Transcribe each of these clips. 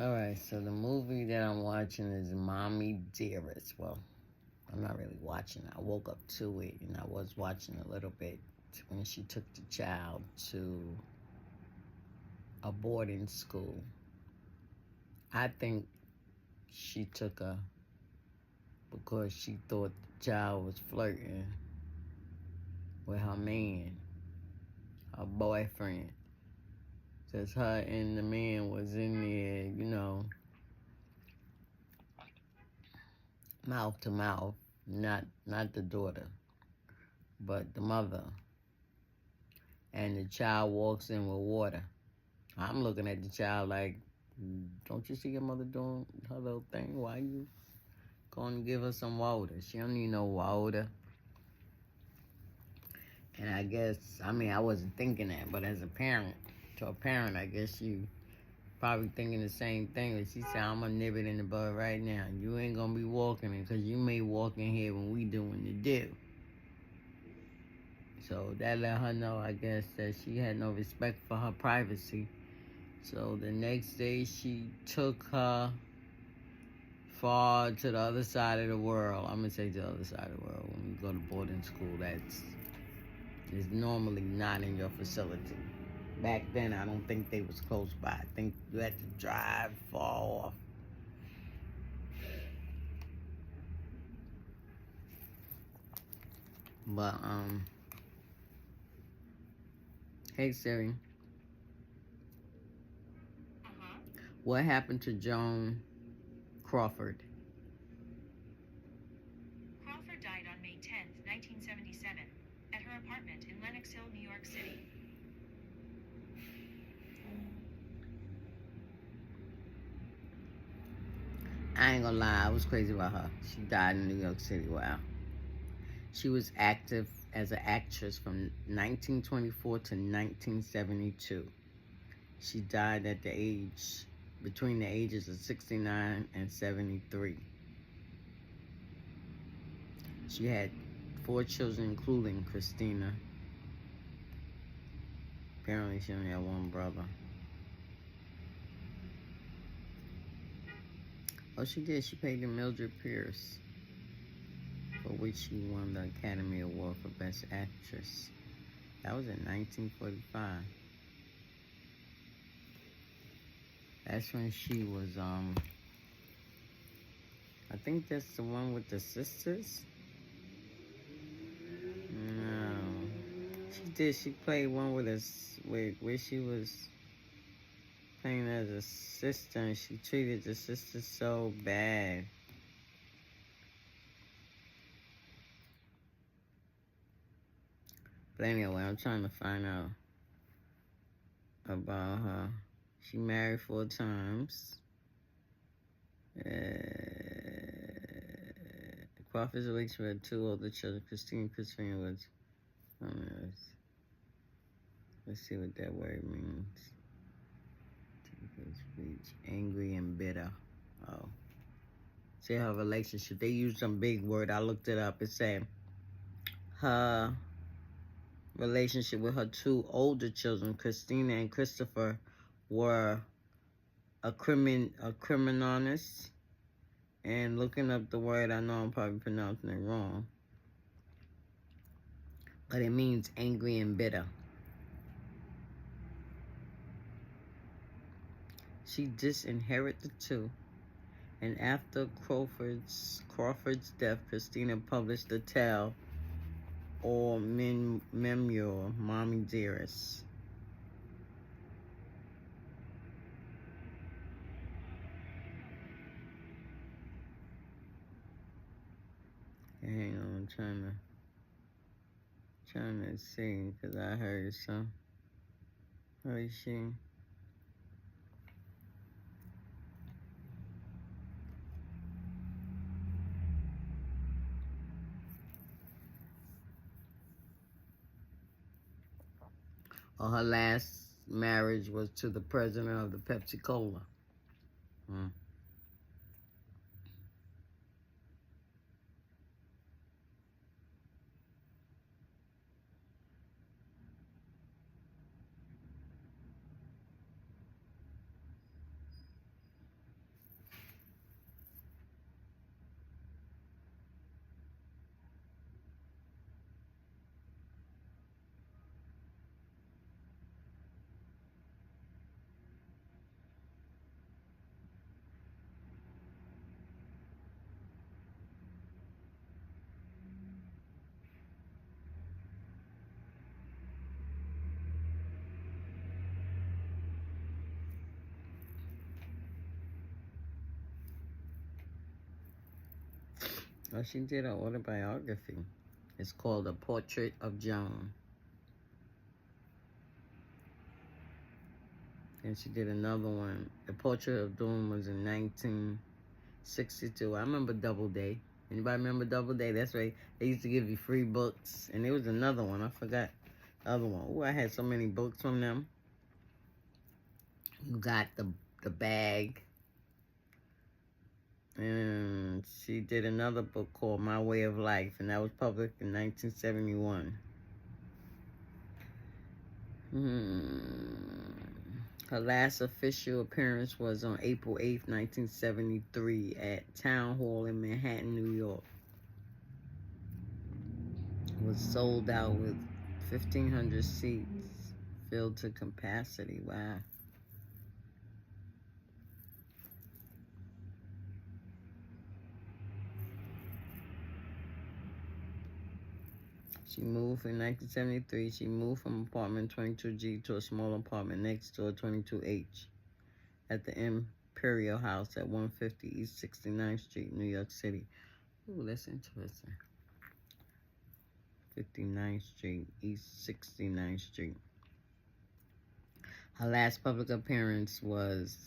Alright, so the movie that I'm watching is Mommy Dearest. Well, I'm not really watching it. I woke up to it and I was watching a little bit when she took the child to a boarding school. I think she took her because she thought the child was flirting with her man, her boyfriend. Just her and the man was in there, mouth to mouth. Not the daughter, but the mother. And the child walks in with water. I'm looking at the child like, don't you see your mother doing her little thing? Why you going to give her some water? She don't need no water. And I wasn't thinking that, but as a parent, I guess you probably thinking the same thing. But she said, I'm going to nip it in the bud right now. You ain't going to be walking in because you may walk in here when we doing the do. So that let her know, I guess, that she had no respect for her privacy. So the next day she took her far to the other side of the world. I'm going to say to the other side of the world. When you go to boarding school, is normally not in your facility. Back then, I don't think they was close by. I think you had to drive far off. But, hey Siri. What happened to Joan Crawford? Crawford died on May 10th, 1977, at her apartment in Lenox Hill, New York City. I ain't gonna lie, I was crazy about her. She died in New York City. Wow. She was active as an actress from 1924 to 1972. She died between the ages of 69 and 73. She had 4 children, including Christina. Apparently, she only had 1 brother. Oh, she did. She played Mildred Pierce, for which she won the Academy Award for Best Actress. That was in 1945. That's when she was, I think that's the one with the sisters. No. She did. She played one with us, where she was playing as a sister, and she treated the sister so bad. But anyway, I'm trying to find out about her. She married 4 times. Crawford's relationship had 2 older children, Christine and Christopher was. Let's see what that word means. Speech, angry and bitter. Oh. See her relationship. They used some big word. I looked it up. It said her relationship with her 2 older children, Christina and Christopher, were a criminalist. And looking up the word, I know I'm probably pronouncing it wrong, but it means angry and bitter. She disinherited the 2. And after Crawford's death, Christina published the tale or memoir, Mommy Dearest. Hang on, I'm trying to see, because I heard some. Where is she? Oh, her last marriage was to the president of the Pepsi Cola. Oh, she did an autobiography. It's called A Portrait of Joan. And she did another one. The Portrait of Joan was in 1962. I remember Doubleday. Anybody remember Doubleday? That's right. They used to give you free books. And there was another one. I forgot the other one. Oh, I had so many books from them. You got the bag. And she did another book called My Way of Life. And that was published in 1971. Her last official appearance was on April 8th, 1973 at Town Hall in Manhattan, New York. It was sold out with 1,500 seats, filled to capacity. Wow. She moved in 1973. She moved from apartment 22G to a small apartment next door, 22H, at the Imperial House at 150 East 69th Street, New York City. Ooh, that's interesting. 59th Street, East 69th Street. Her last public appearance was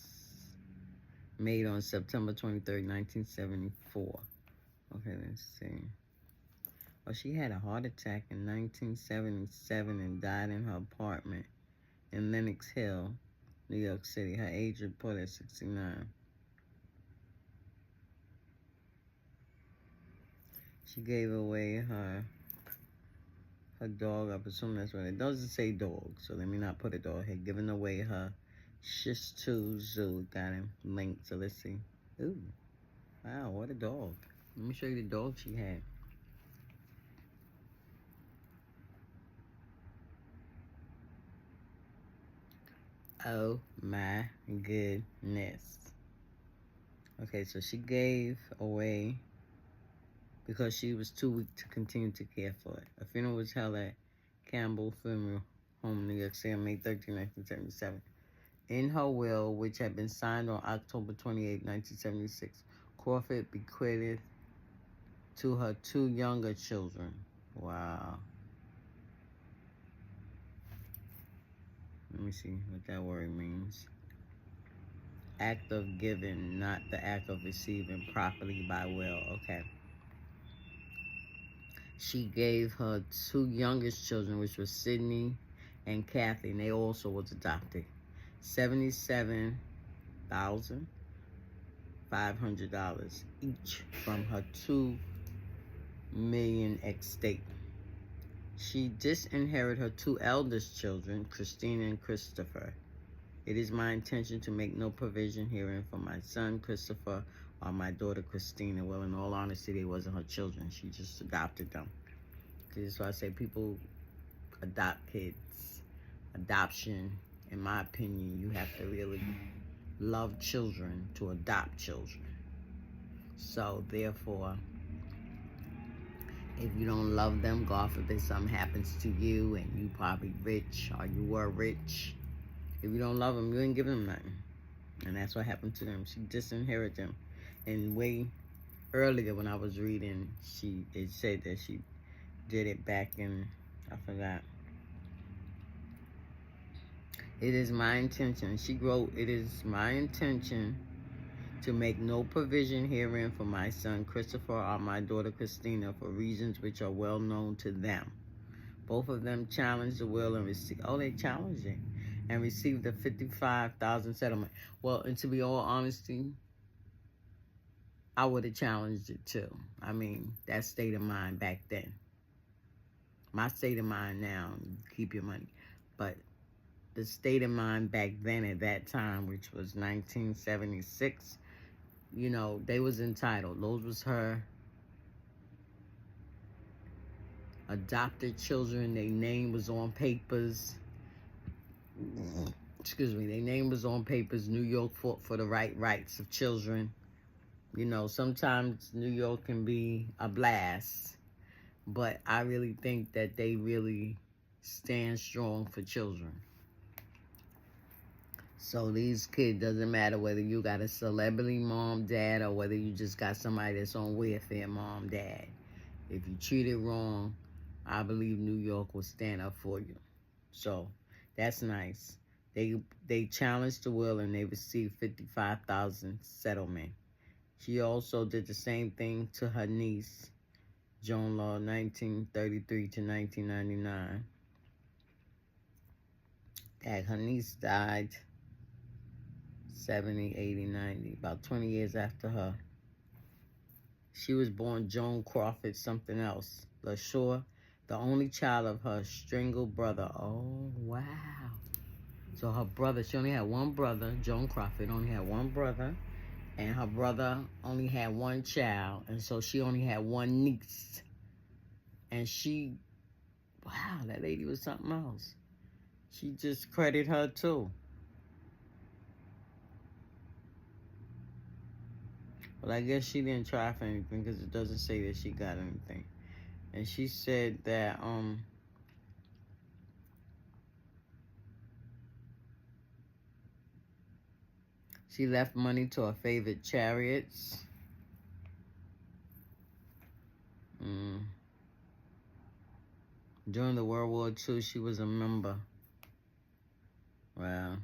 made on September 23rd, 1974. Okay, let's see. Well, she had a heart attack in 1977 and died in her apartment in Lenox Hill, New York City. Her age reported at 69. She gave away her dog. I presume that's what it doesn't say dog, so let me not put a dog here. Giving away her Shih Tzu. Got him linked, so let's see. Ooh, wow, what a dog. Let me show you the dog she had. Oh my goodness. Okay, so she gave away because she was too weak to continue to care for it. A funeral was held at Campbell Funeral Home, New York City on May 13, 1977. In her will, which had been signed on October 28, 1976, Crawford bequeathed to her 2 younger children. Wow. Let me see what that word means. Act of giving, not the act of receiving properly by will. Okay. She gave her 2 youngest children, which were Sydney and Kathy, and they also was adopted, $77,500 each from her $2 million estate. She disinherited her 2 eldest children, Christina and Christopher. It is my intention to make no provision herein for my son Christopher or my daughter Christina. Well, in all honesty, they wasn't her children. She just adopted them. That's why I say people adopt kids. Adoption, in my opinion, you have to really love children to adopt children. So, therefore, if you don't love them, God forbid something happens to you and you probably rich or you were rich. If you don't love them, you ain't giving them nothing. And that's what happened to them. She disinherited them. And way earlier when I was reading, it said that she did it back in, I forgot. It is my intention. She wrote, it is my intention to make no provision herein for my son Christopher or my daughter Christina for reasons which are well known to them. Both of them challenged the will and received, they challenged it, and received a $55,000 settlement. Well, and to be all honesty, I would have challenged it too. I mean, that state of mind back then. My state of mind now, keep your money. But the state of mind back then at that time, which was 1976, you know, they was entitled. Those was her adopted children. Their name was on papers. Excuse me. Their name was on papers. New York fought for the rights of children. You know, sometimes New York can be a blast, but I really think that they really stand strong for children. So these kids, doesn't matter whether you got a celebrity mom, dad, or whether you just got somebody that's on welfare, mom, dad. If you treat it wrong, I believe New York will stand up for you. So that's nice. They challenged the will and they received $55,000 settlement. She also did the same thing to her niece, Joan Law, 1933 to 1999. That her niece died 70, 80, 90, about 20 years after her. She was born Joan Crawford something else. LaShore, the only child of her strangled brother. Oh, wow. So her brother, she only had one brother. Joan Crawford only had one brother. And her brother only had one child. And so she only had one niece. And she, wow, that lady was something else. She just credited her too. But I guess she didn't try for anything because it doesn't say that she got anything. And she said that she left money to her favorite chariots. During the World War II, she was a member. Wow.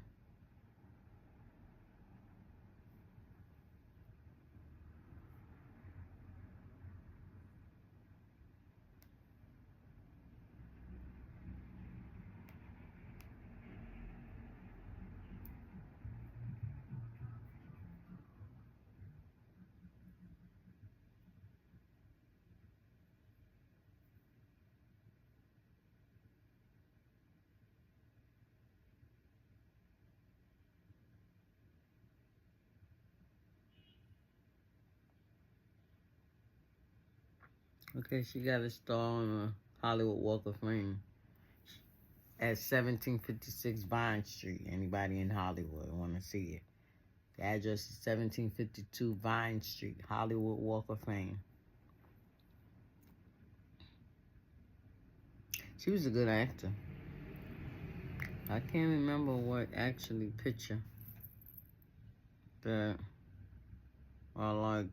Okay, she got a star on the Hollywood Walk of Fame at 1756 Vine Street. Anybody in Hollywood want to see it? The address is 1752 Vine Street, Hollywood Walk of Fame. She was a good actor. I can't remember what actually picture that I liked.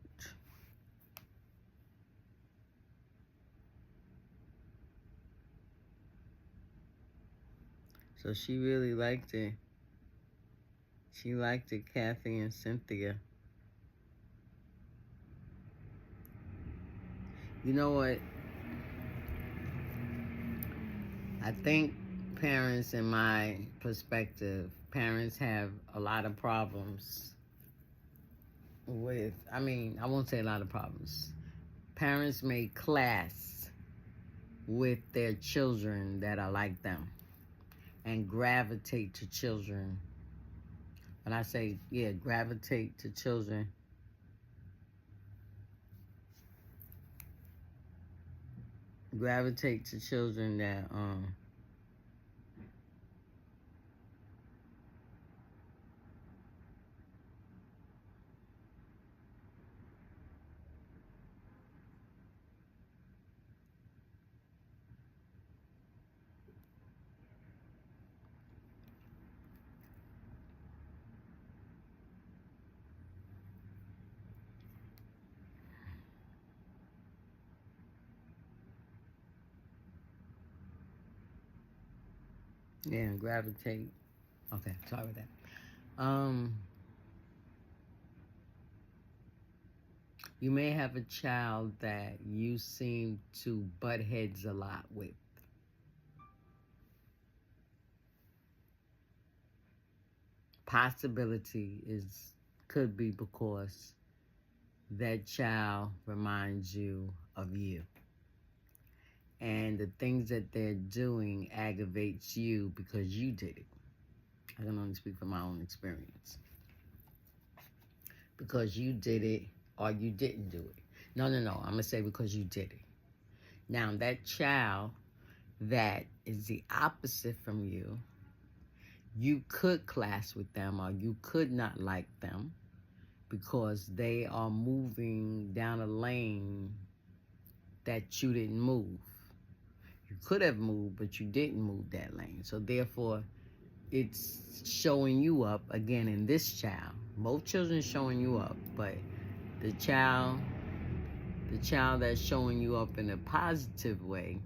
So she really liked it. She liked it, Kathy and Cynthia. You know what? I think parents, in my perspective, parents have a lot of problems with, I won't say a lot of problems. Parents may class with their children that are like them and gravitate to children. When I say, gravitate to children, that gravitate. Okay, sorry with that. You may have a child that you seem to butt heads a lot with. Possibility could be because that child reminds you of you. And the things that they're doing aggravates you because you did it. I can only speak from my own experience. Because you did it or you didn't do it. No. I'm going to say because you did it. Now, that child that is the opposite from you, you could clash with them or you could not like them because they are moving down a lane that you didn't move. You could have moved, but you didn't move that lane. So therefore, it's showing you up again in this child. Both children showing you up, but the child that's showing you up in a positive way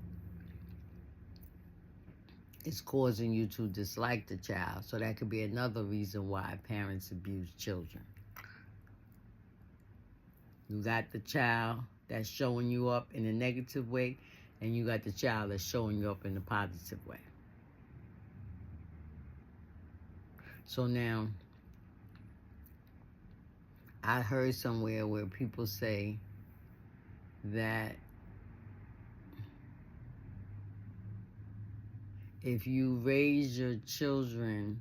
is causing you to dislike the child. So that could be another reason why parents abuse children. You got the child that's showing you up in a negative way, and you got the child that's showing you up in a positive way. So now, I heard somewhere where people say that if you raise your children,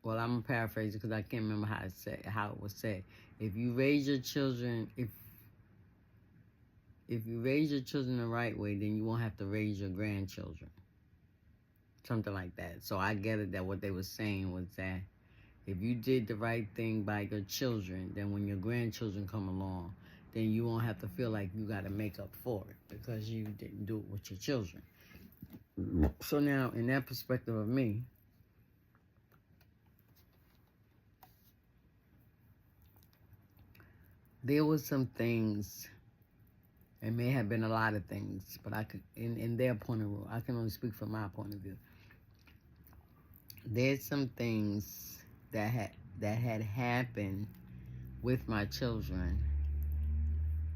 well, I'm gonna paraphrase it because I can't remember how it was said. If you raise your children, if you raise your children the right way, then you won't have to raise your grandchildren. Something like that. So I get it that what they were saying was that if you did the right thing by your children, then when your grandchildren come along, then you won't have to feel like you got to make up for it because you didn't do it with your children. So now, in that perspective of me, there was some things, it may have been a lot of things, but I could, in their point of view, I can only speak from my point of view. There's some things that had happened with my children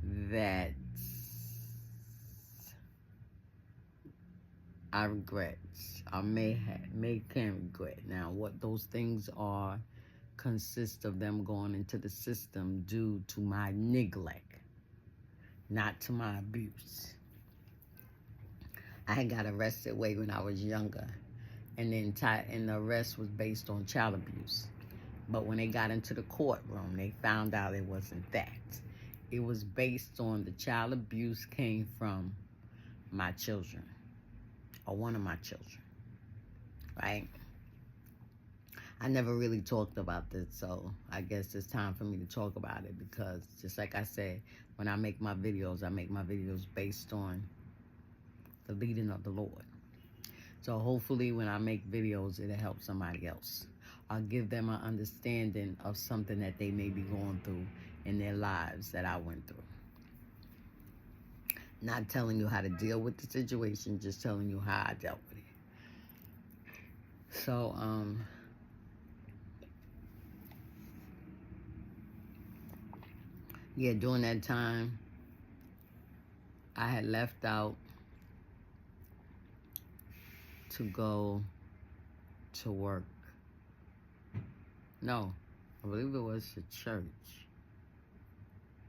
that I regret, or can regret. Now, what those things are consist of them going into the system due to my neglect, not to my abuse. I had got arrested way when I was younger, and the arrest was based on child abuse. But when they got into the courtroom, they found out it wasn't that. It was based on the child abuse came from my children, or one of my children, right? I never really talked about this, so I guess it's time for me to talk about it because just like I said, when I make my videos based on the leading of the Lord. So hopefully when I make videos, it'll help somebody else. I'll give them an understanding of something that they may be going through in their lives that I went through. Not telling you how to deal with the situation, just telling you how I dealt with it. So, yeah, during that time, I had left out to go to work. No, I believe it was the church.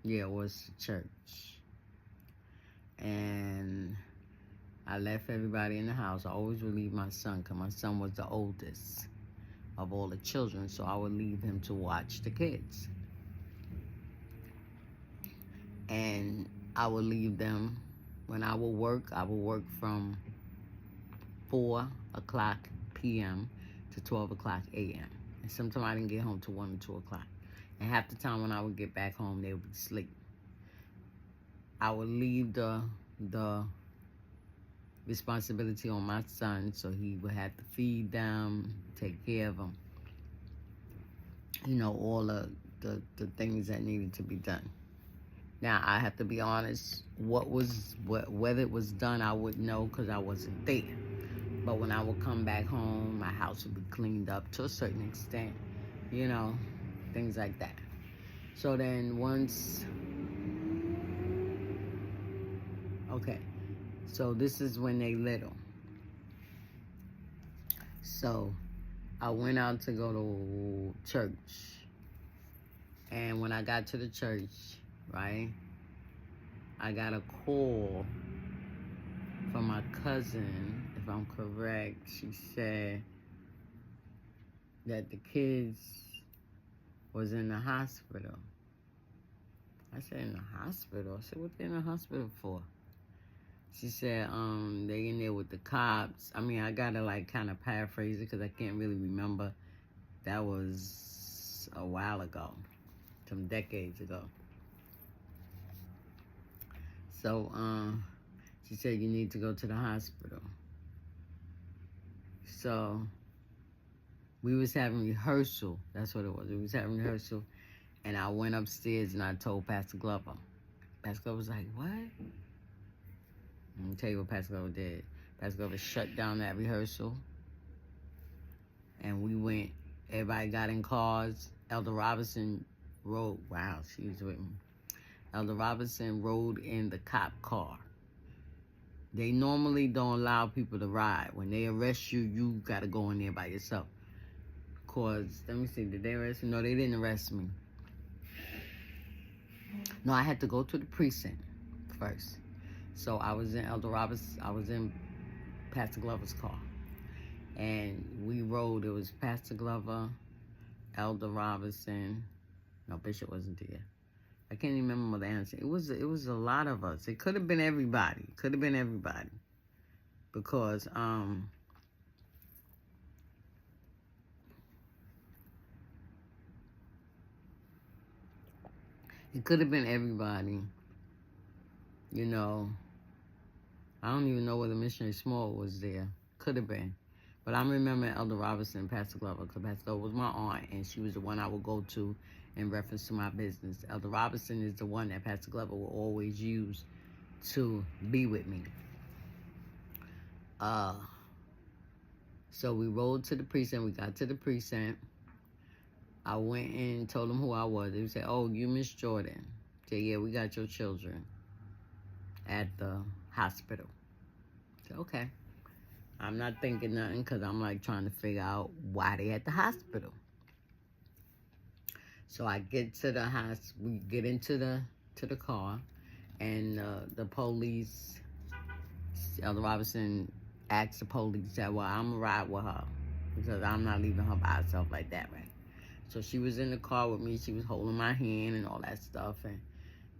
Yeah, it was the church. And I left everybody in the house. I always would leave my son because my son was the oldest of all the children. So I would leave him to watch the kids. And I would leave them when I would work from 4 o'clock p.m. to 12 o'clock a.m. And sometimes I didn't get home till 1 or 2 o'clock. And half the time when I would get back home, they would be asleep. I would leave the responsibility on my son, so he would have to feed them, take care of them. You know, all the things that needed to be done. Now, I have to be honest, whether it was done, I wouldn't know because I wasn't there. But when I would come back home, my house would be cleaned up to a certain extent, you know, things like that. So then okay, so this is when they little. So I went out to go to church. And when I got to the church, right, I got a call from my cousin, if I'm correct. She said that the kids was in the hospital. I said, in the hospital? I said, what they in the hospital for? She said, they in there with the cops. I mean, I gotta like kind of paraphrase it because I can't really remember. That was a while ago, some decades ago. So, she said, you need to go to the hospital. So we was having rehearsal. That's what it was. We was having rehearsal. And I went upstairs and I told Pastor Glover. Pastor Glover was like, what? Let me tell you what Pastor Glover did. Pastor Glover shut down that rehearsal. And we went, everybody got in cars. Elder Robinson rode, wow, she was with me. Elder Robinson rode in the cop car. They normally don't allow people to ride. When they arrest you, you got to go in there by yourself. Cause, let me see, did they arrest me? No, they didn't arrest me. No, I had to go to the precinct first. So I was in Elder Robinson, I was in Pastor Glover's car. And we rode, it was Pastor Glover, Elder Robinson. No, Bishop wasn't there. I can't even remember the answer. It was a lot of us. It could have been everybody. Could have been everybody. Because it could have been everybody. You know, I don't even know whether Missionary Small was there. Could have been. But I remember Elder Robinson and Pastor Glover, because Pastor Glover was my aunt, and she was the one I would go to in reference to my business. Elder Robinson is the one that Pastor Glover will always use to be with me. So we rode to the precinct. We got to the precinct. I went in and told them who I was. They said, oh, you Miss Jordan. I said, yeah, we got your children at the hospital. I said, okay. I'm not thinking nothing because I'm like trying to figure out why they at the hospital. So I get to the house. We get into the car, and the police, Elder Robinson asked the police, said, well, I'm gonna ride with her because I'm not leaving her by herself like that, right? So she was in the car with me. She was holding my hand and all that stuff. And,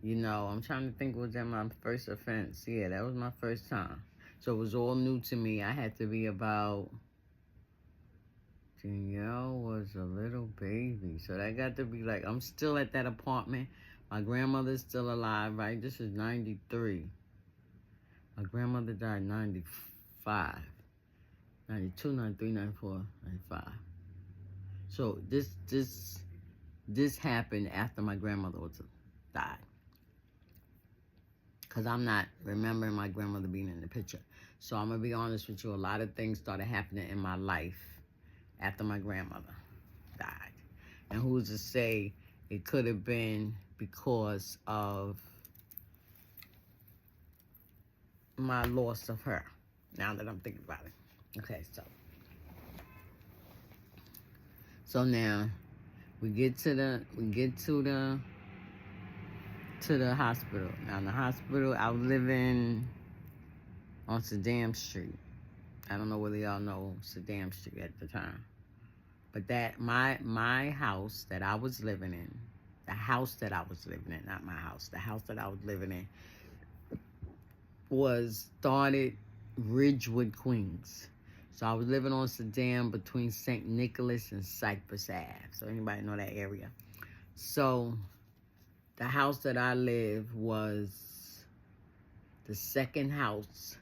you know, I'm trying to think, was that my first offense? Yeah, that was my first time. So it was all new to me. I had to be about, Danielle was a little baby. So that got to be like, I'm still at that apartment. My grandmother's still alive, right? This is 93. My grandmother died in 95. 92, 93, 94, 95. So this happened after my grandmother died. Because I'm not remembering my grandmother being in the picture. So I'm going to be honest with you. A lot of things started happening in my life after my grandmother died. And who's to say it could have been because of my loss of her, now that I'm thinking about it. Okay, so now we get to the hospital. Now the hospital, I was living on Saddam Street. I don't know whether y'all know Saddam Street at the time. But that my house that I was living in, the house that I was living in, not my house, the house that I was living in was started Ridgewood, Queens. So I was living on Saddam between St. Nicholas and Cypress Ave. So anybody know that area? So the house that I lived was the second house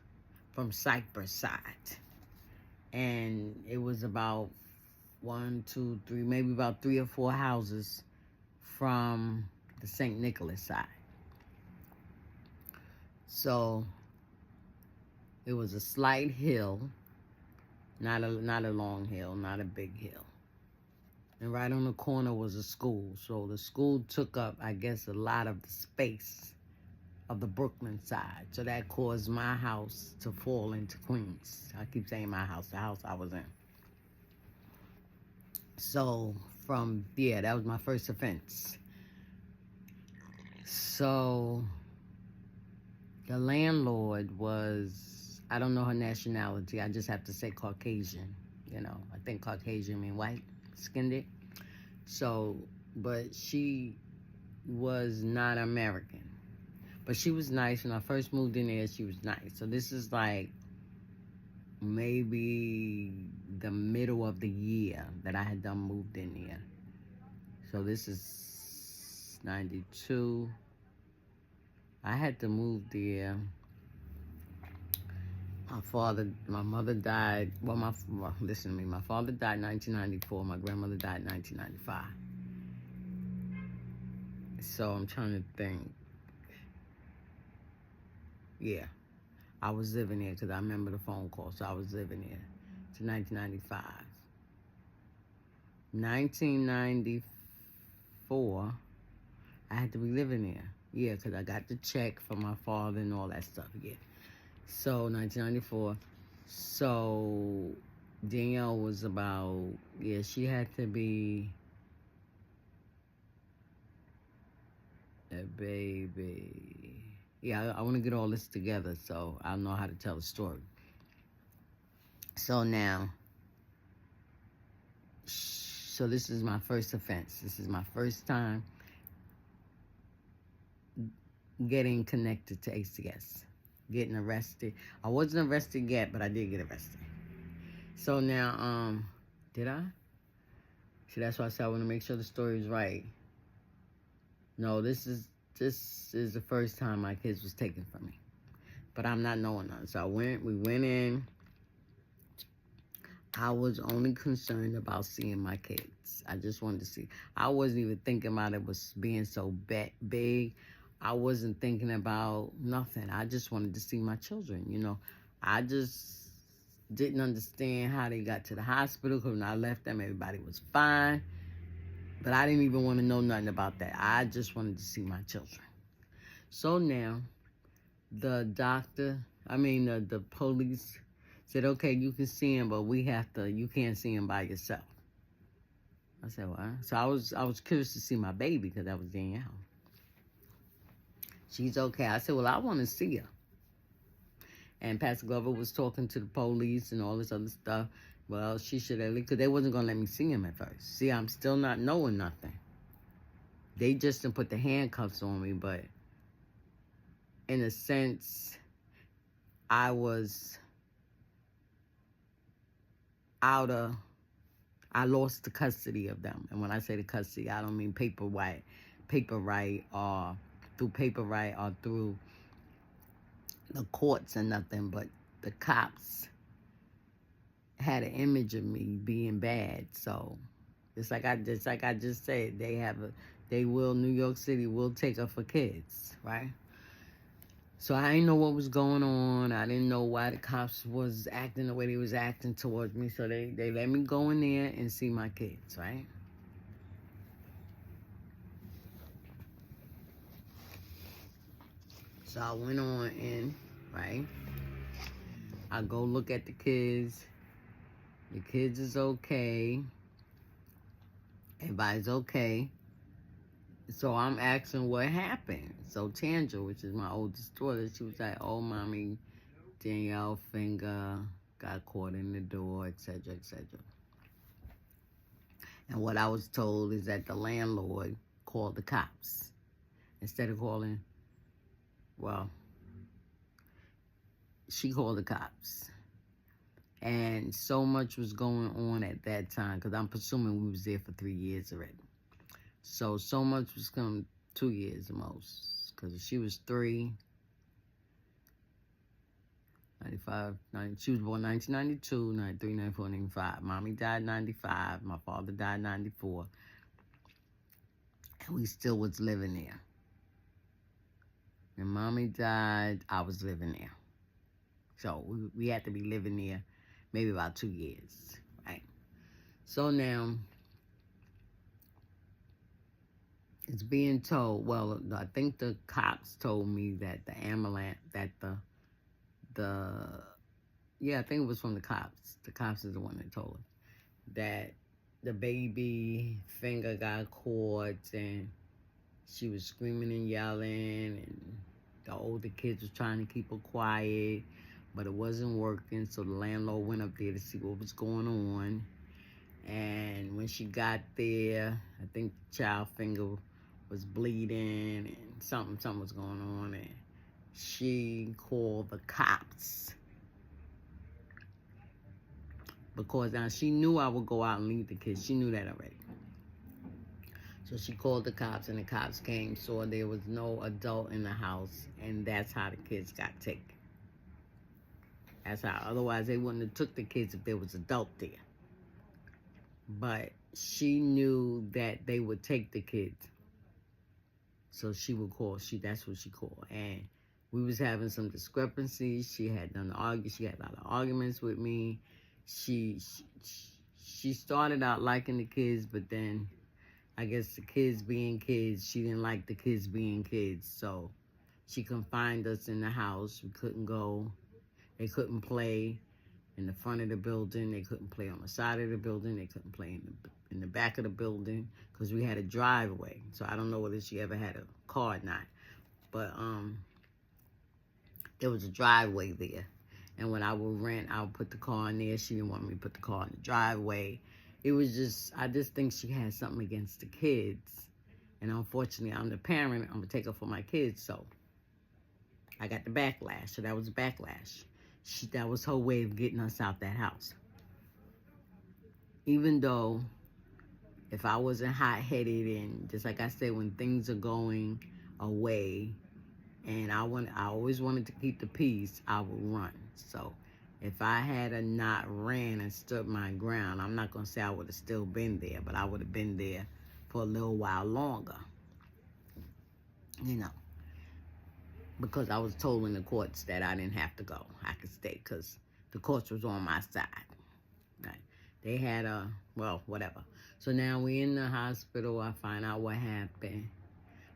from Cypress side. And it was about 1, 2, 3, maybe about 3 or 4 houses from the St. Nicholas side. So it was a slight hill, not a long hill, not a big hill. And right on the corner was a school. So the school took up, I guess, a lot of the space of the Brooklyn side. So that caused my house to fall into Queens. I keep saying my house, the house I was in. So that was my first offense. So the landlord was, I don't know her nationality. I just have to say Caucasian. You know, I think Caucasian mean white, skinned. So, but she was not American. But she was nice. When I first moved in there, she was nice. So this is like maybe the middle of the year that I had done moved in there. So this is 92. I had to move there my mother died, listen to me, my father died in 1994, my grandmother died in 1995. So I'm trying to think. Yeah, I was living there because I remember the phone call, so I was living there to 1995. 1994, I had to be living there. Yeah, because I got the check from my father and all that stuff, yeah. So, 1994. So, Danielle was about, yeah, she had to be a baby. Yeah, I want to get all this together so I know how to tell the story. So now, so this is my first offense. This is my first time getting connected to ACS, getting arrested. I wasn't arrested yet, but I did get arrested. So now, did I? See, that's why I said I want to make sure the story is right. No, this is the first time my kids was taken from me. But I'm not knowing none. So we went in. I was only concerned about seeing my kids. I just wanted to see. I wasn't even thinking about it was being so big. I wasn't thinking about nothing. I just wanted to see my children, you know. I just didn't understand how they got to the hospital, because when I left them, everybody was fine. But I didn't even want to know nothing about that. I just wanted to see my children. So now, the police said, okay, you can see him, but you can't see him by yourself. I said, what? So I was curious to see my baby, because that was Danielle. She's okay. I said, well, I want to see her. And Pastor Glover was talking to the police and all this other stuff. Well, she should have, because they wasn't going to let me see him at first. See, I'm still not knowing nothing. They just didn't put the handcuffs on me, but in a sense, I was I lost the custody of them. And when I say the custody, I don't mean paper right, or through paper right, or through the courts or nothing, but the cops had an image of me being bad. So just like I just said, New York City will take her for kids, right? So I didn't know what was going on. I didn't know why the cops was acting the way they was acting towards me. So they let me go in there and see my kids, right? So I went on in, right? I go look at the kids. The kids is okay. Everybody's okay. So I'm asking what happened. So Tandra, which is my oldest daughter, she was like, oh, mommy, Danielle finger got caught in the door, etc., etc. And what I was told is that the landlord called the cops. Instead of calling, well, she called the cops. And so much was going on at that time, because I'm presuming we was there for 3 years already. So much was coming, 2 years the most, because she was 3, 95, 90, she was born 1992, 93, 94, 95. Mommy died 95, my father died 94, and we still was living there. When mommy died, I was living there. So we had to be living there maybe about 2 years, right? So now, it's being told, well, I think the cops told me that the ambulance, that I think it was from the cops. The cops is the one that told us that the baby finger got caught, and she was screaming and yelling, and the older kids was trying to keep her quiet, but it wasn't working. So the landlord went up there to see what was going on. And when she got there, I think the child finger was bleeding, and something was going on, and she called the cops. Because now she knew I would go out and leave the kids. She knew that already. So she called the cops, and the cops came, saw there was no adult in the house, and that's how the kids got taken. That's how. Otherwise, they wouldn't have took the kids if there was adult there. But she knew that they would take the kids, so she would call. That's what she called, and we was having some discrepancies. She had done argue. She had a lot of arguments with me. She started out liking the kids, but then I guess the kids being kids, she didn't like the kids being kids, so she confined us in the house. We couldn't go. They couldn't play in the front of the building. They couldn't play on the side of the building. They couldn't play in the back of the building because we had a driveway. So I don't know whether she ever had a car or not. But there was a driveway there. And when I would rent, I would put the car in there. She didn't want me to put the car in the driveway. It was just, I just think she had something against the kids. And unfortunately, I'm the parent. I'm going to take her for my kids. So I got the backlash. So that was a backlash. That was her way of getting us out that house. Even though if I wasn't hot-headed and just like I said, when things are going away and I always wanted to keep the peace, I would run. So if I had not ran and stood my ground, I'm not going to say I would have still been there, but I would have been there for a little while longer. You know. Because I was told in the courts that I didn't have to go. I could stay because the courts was on my side. Right? They had well, whatever. So now we in the hospital. I find out what happened.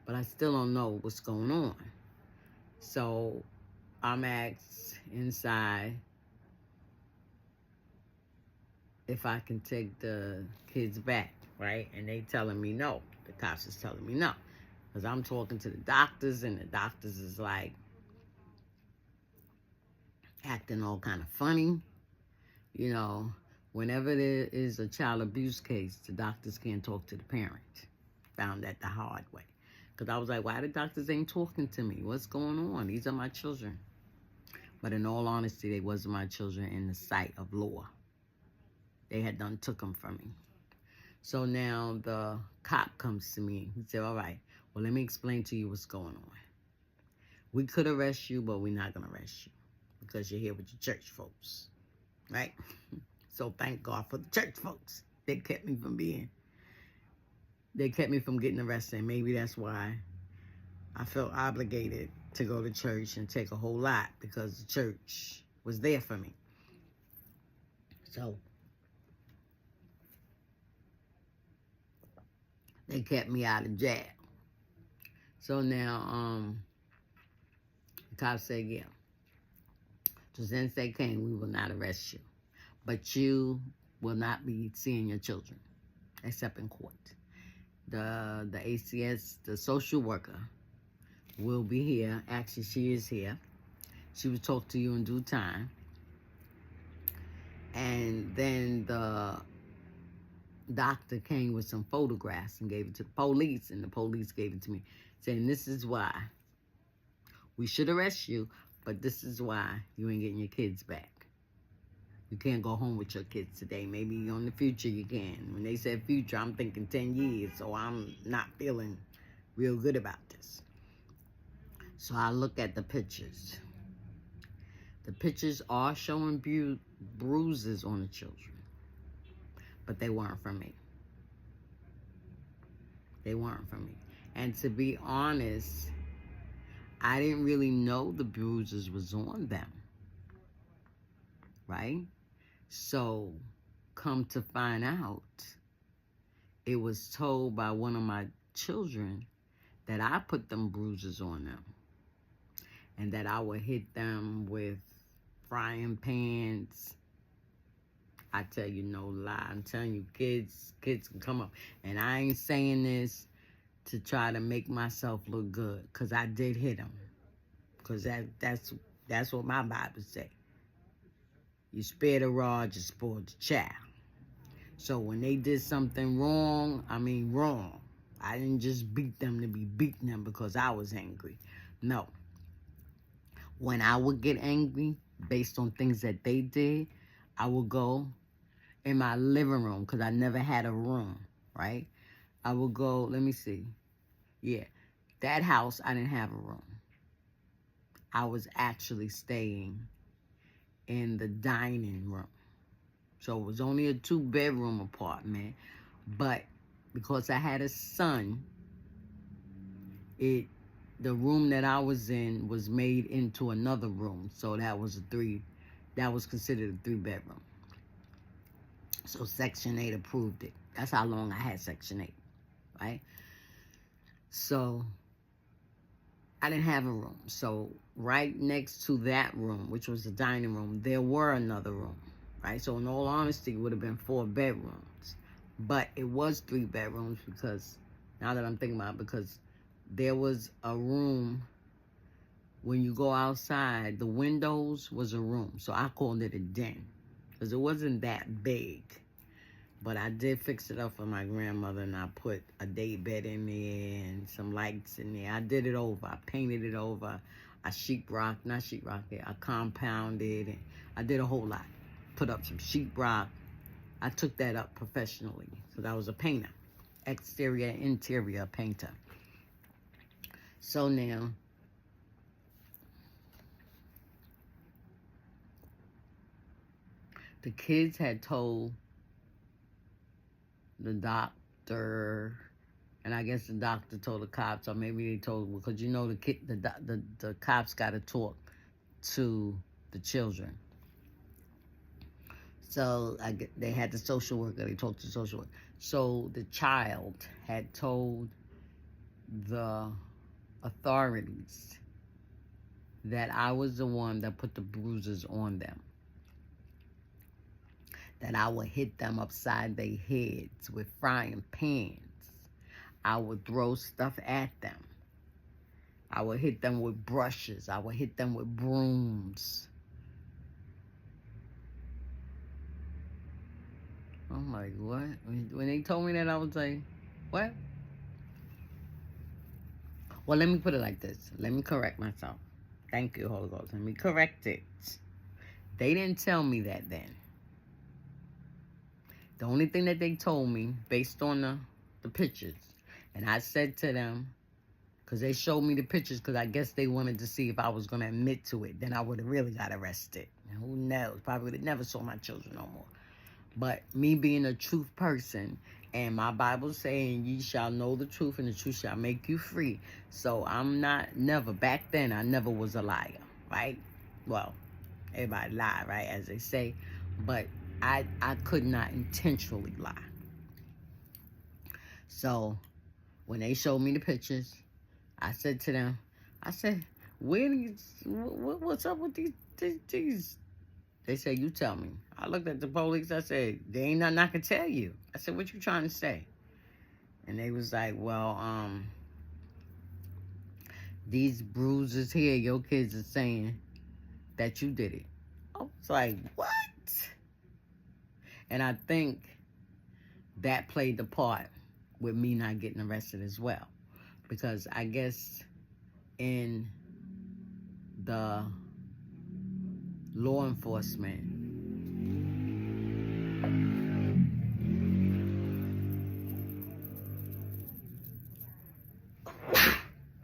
But I still don't know what's going on. So I'm asked inside if I can take the kids back, right? And they telling me no. The cops is telling me no. Because I'm talking to the doctors, and the doctors is like acting all kind of funny. You know, whenever there is a child abuse case, the doctors can't talk to the parent. Found that the hard way. Because I was like, why the doctors ain't talking to me? What's going on? These are my children. But in all honesty, they wasn't my children in the sight of law. They had done took them from me. So now the cop comes to me. He said, all right, well, let me explain to you what's going on. We could arrest you, but we're not going to arrest you because you're here with your church folks, right? So thank God for the church folks. They kept me from getting arrested. And maybe that's why I felt obligated to go to church and take a whole lot because the church was there for me. So they kept me out of jail. So now, the cops said, yeah. So since they came, we will not arrest you. But you will not be seeing your children, except in court. The ACS, the social worker, will be here. Actually, she is here. She will talk to you in due time. And then the doctor came with some photographs and gave it to the police, and the police gave it to me, saying this is why we should arrest you, but this is why you ain't getting your kids back. You can't go home with your kids today. Maybe in the future you can. When they said future, I'm thinking 10 years, so I'm not feeling real good about this. So I look at the pictures. The pictures are showing bruises on the children, but they weren't from me. They weren't from me. And to be honest, I didn't really know the bruises was on them, right? So, come to find out, it was told by one of my children that I put them bruises on them and that I would hit them with frying pans. I tell you no lie. I'm telling you, kids can come up. And I ain't saying this to try to make myself look good, because I did hit them. Because that's what my Bible say. You spare the rod, you spoil the child. So when they did something wrong, I mean wrong. I didn't just beat them to be beating them because I was angry. No. When I would get angry based on things that they did, I would go in my living room, because I never had a room, right? I would go, let me see. Yeah, that house, I didn't have a room. I was actually staying in the dining room. So it was only a 2-bedroom apartment, but because I had a son, the room that I was in was made into another room. So that was considered a 3-bedroom. So Section 8 approved it. That's how long I had Section 8, right? So I didn't have a room. So right next to that room, which was the dining room, there were another room, right? So in all honesty, it would have been 4 bedrooms. But it was 3 bedrooms because, now that I'm thinking about it, because there was a room, when you go outside, the windows was a room. So I called it a den because it wasn't that big. But I did fix it up for my grandmother, and I put a day bed in there and some lights in there. I did it over. I painted it over. I I compounded, and I did a whole lot. Put up some sheetrock. I took that up professionally. So I was a painter, exterior, interior painter. So now, the kids had told the doctor, and I guess the doctor told the cops, or maybe they told, because you know the cops got to talk to the children. So they had the social worker. They talked to the social worker. So the child had told the authorities that I was the one that put the bruises on them. That I would hit them upside their heads with frying pans. I would throw stuff at them. I would hit them with brushes. I would hit them with brooms. I'm like, what? When they told me that, I was like, what? Well, let me put it like this. Let me correct myself. Thank you, Holy Ghost. Let me correct it. They didn't tell me that then. The only thing that they told me, based on the pictures, and I said to them, because they showed me the pictures, because I guess they wanted to see if I was going to admit to it, then I would have really got arrested. And who knows? Probably would have never saw my children no more. But me being a truth person, and my Bible saying, ye shall know the truth, and the truth shall make you free. So I'm never, back then, I never was a liar, right? Well, everybody lie, right, as they say. But I could not intentionally lie. So when they showed me the pictures, I said to them, I said, what's up with these? They said, you tell me. I looked at the police. I said, there ain't nothing I can tell you. I said, what you trying to say? And they was like, well, these bruises here, your kids are saying that you did it. I was like, what? And I think that played the part with me not getting arrested as well. Because I guess in the law enforcement,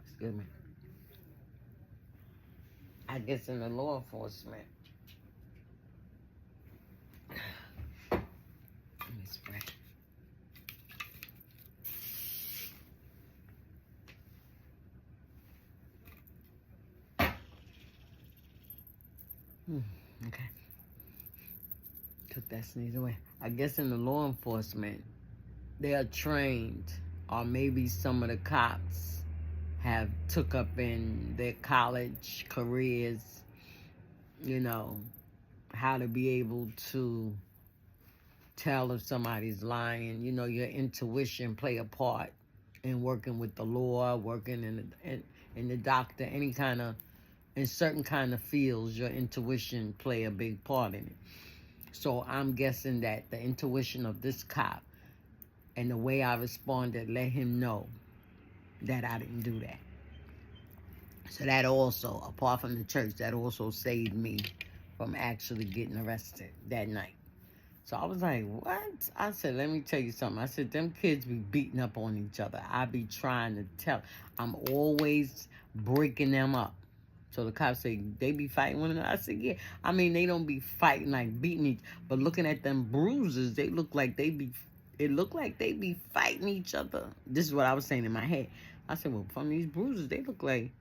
excuse me, I guess in the law enforcement, let me spray. Okay. Took that sneeze away. I guess in the law enforcement, they are trained, or maybe some of the cops have took up in their college careers, you know, how to be able to tell if somebody's lying. You know, your intuition play a part in working with the law, working in the doctor, any kind of, in certain kind of fields, your intuition play a big part in it. So I'm guessing that the intuition of this cop and the way I responded let him know that I didn't do that. So that also, apart from the church, that also saved me from actually getting arrested that night. So I was like, what? I said, let me tell you something. I said, them kids be beating up on each other. I be trying to tell. I'm always breaking them up. So the cops say they be fighting one another. I said, yeah. I mean, they don't be fighting like beating each, but looking at them bruises, they look like they be. It looked like they be fighting each other. This is what I was saying in my head. I said, well, from these bruises, they look like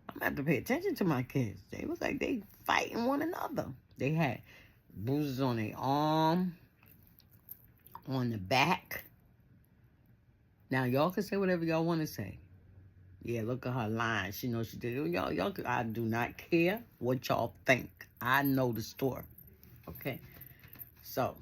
I'm gonna have to pay attention to my kids. They look like they fighting one another. They had bruises on their arm, on the back. Now y'all can say whatever y'all want to say. Yeah, look at her lying. She knows she did. Y'all, I do not care what y'all think. I know the story. Okay? So,